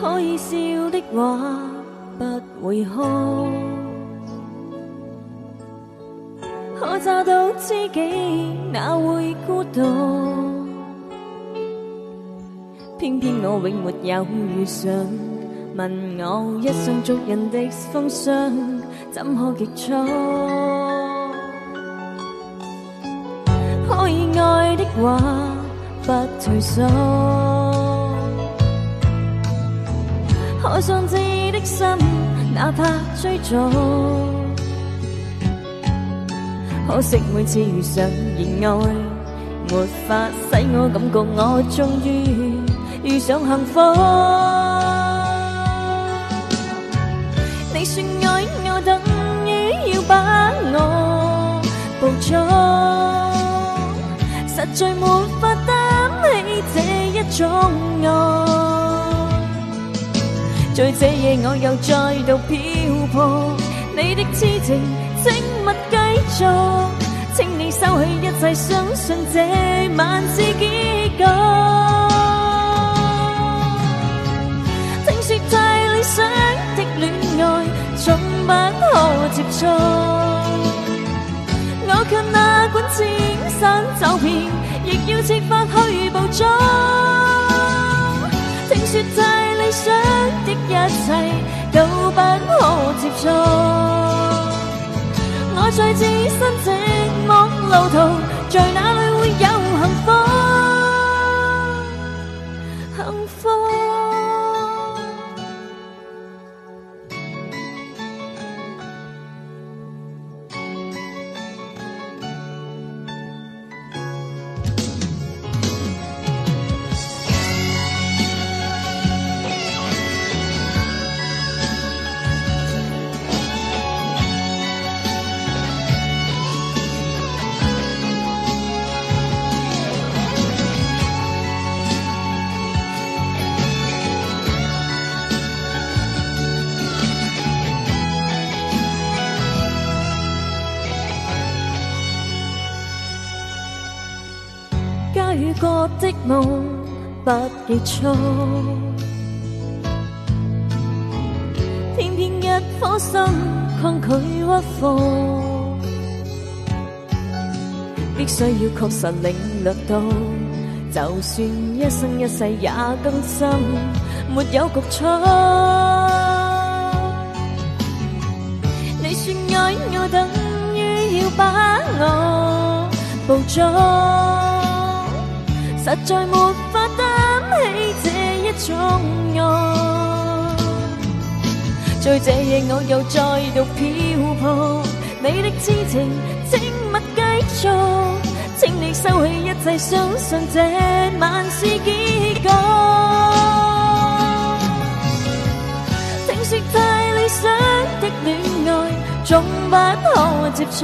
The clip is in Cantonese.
可以笑的話不會哭，可找到知己哪會孤獨，偏偏我永沒有遇上，問我一生捉人的風霜怎可結束，可以愛的話不退縮，可想知的心哪怕追逐，可惜每次遇上熱愛，沒法使我感覺我終於遇上幸福。你說愛我等於要把我捕捉，實在沒法擔起這一種愛。在這夜我又再度漂泊，你的痴情請勿繼續，請你收起一切，相信這晚是結局。聽說太理想的戀愛總不可接觸，我卻哪管千山走遍，亦要設法去捕捉。聽說太理想的一切都不可接觸，我在自身寂寞路途，在哪裏會有幸福？幸福。家與國的夢不結束，偏偏一顆心抗拒屈服，必須要確實領略到，就算一生一世也更深，沒有局促。你說愛我等於要把我捕捉，實在沒法擔起這一種愛。在這夜我又再度漂泊，你的痴情請勿繼續，請你收起一切，相信這晚是結局。聽說太理想的戀愛總不可接觸，